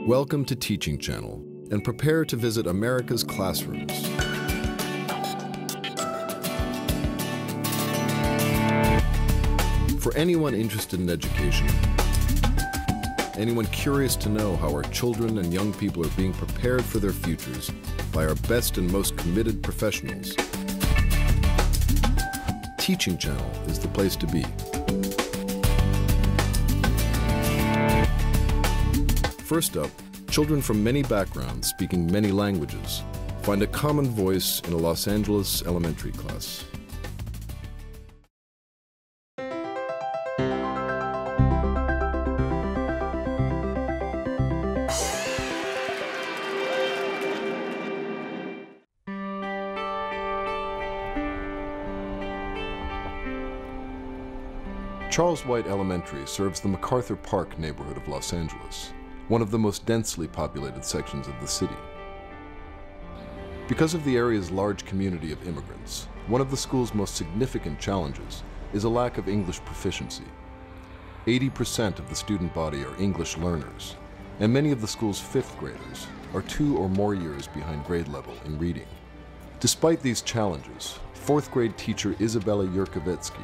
Welcome to Teaching Channel, and prepare to visit America's classrooms. For anyone interested in education, anyone curious to know how our children and young people are being prepared for their futures by our best and most committed professionals, Teaching Channel is the place to be. First up, children from many backgrounds speaking many languages find a common voice in a Los Angeles elementary class. Charles White Elementary serves the MacArthur Park neighborhood of Los Angeles, one of the most densely populated sections of the city. Because of the area's large community of immigrants, one of the school's most significant challenges is a lack of English proficiency. 80% of the student body are English learners, and many of the school's fifth graders are 2 or more years behind grade level in reading. Despite these challenges, fourth grade teacher Isabella Yurkovetsky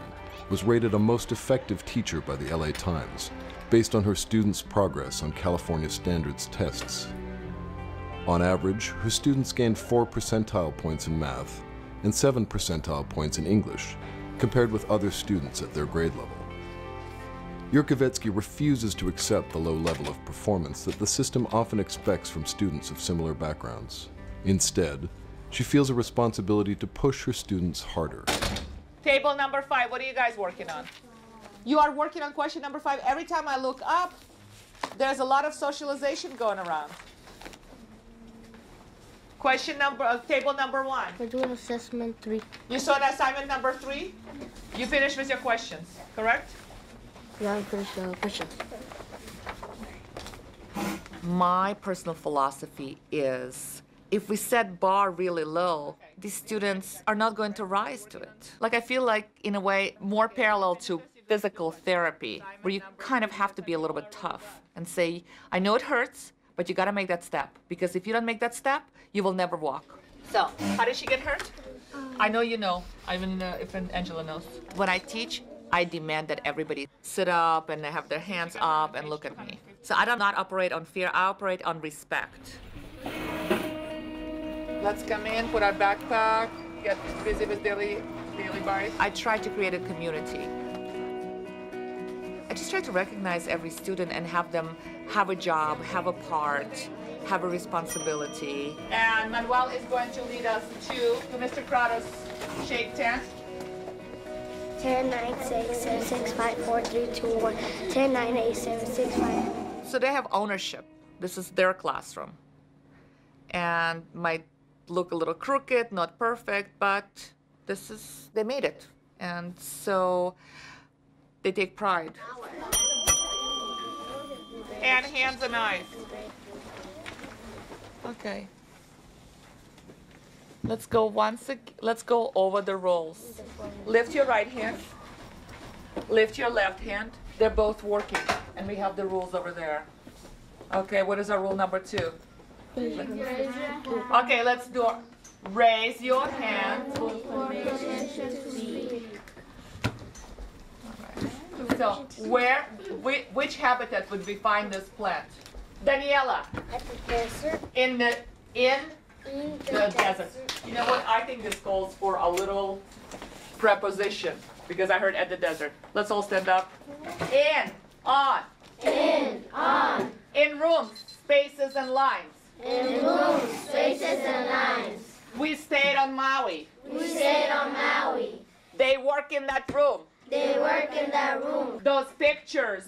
was rated a most effective teacher by the LA Times, based on her students' progress on California standards tests. On average, her students gained 4 percentile points in math and 7 percentile points in English, compared with other students at their grade level. Yurkovetsky refuses to accept the low level of performance that the system often expects from students of similar backgrounds. Instead, she feels a responsibility to push her students harder. Table number 5, what are you guys working on? You are working on question number 5. Every time I look up, there's a lot of socialization going around. Table number 1. We're doing assessment 3. You saw the assignment number 3? You finished with your questions, correct? Yeah, I finished the questions. My personal philosophy is, if we set bar really low, these students are not going to rise to it. Like, I feel like, in a way, more parallel to physical therapy, where you kind of have to be a little bit tough and say, I know it hurts, but you gotta make that step, because if you don't make that step, you will never walk. So, how did she get hurt? I know you know, even if Angela knows. When I teach, I demand that everybody sit up and have their hands up and look at me. So I do not operate on fear, I operate on respect. Let's come in, put our backpack, get busy with daily bars. I try to create a community. I just try to recognize every student and have them have a job, have a part, have a responsibility. And Manuel is going to lead us to Mr. Crowder's Shake 10. 10, 9, 6, 7, 6, 5, 4, 3, 2, 1. 10, 9, 8, 7, 6, 5. So they have ownership. This is their classroom. And might look a little crooked, not perfect, but they made it. And so they take pride. And hands and eyes. Okay. Let's go over the rules. Lift your right hand. Lift your left hand. They're both working, and we have the rules over there. Okay, what is our rule number 2? Okay, let's do it. Raise your hand. So, which habitat would we find this plant? Daniela. At the desert. In the desert. You know what? I think this calls for a little preposition, because I heard at the desert. Let's all stand up. In, on. In, on. In rooms, spaces and lines. In rooms, spaces and lines. We stayed on Maui. We stayed on Maui. They work in that room. They work in that room. Those pictures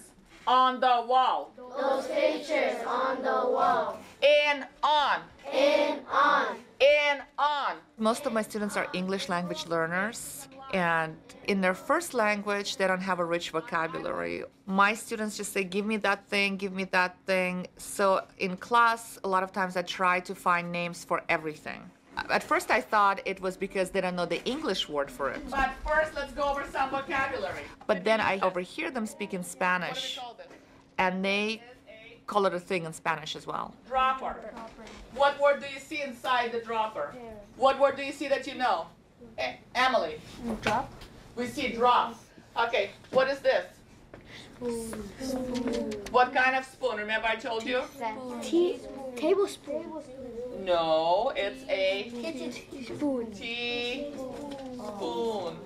on the wall. Those pictures on the wall. In, on. In, on. In, on. Most of my students are English language learners, and in their first language, they don't have a rich vocabulary. My students just say, give me that thing, give me that thing. So in class, a lot of times I try to find names for everything. At first I thought it was because they don't know the English word for it. But first, let's go over some vocabulary. But then I overhear them speak in Spanish, and they call it a thing in Spanish as well. Dropper. What word do you see inside the dropper? What word do you see that you know? Emily. Drop. We see drop. Okay, what is this? What kind of spoon? Remember I told you? Tablespoon. No, it's a Spoon. teaspoon.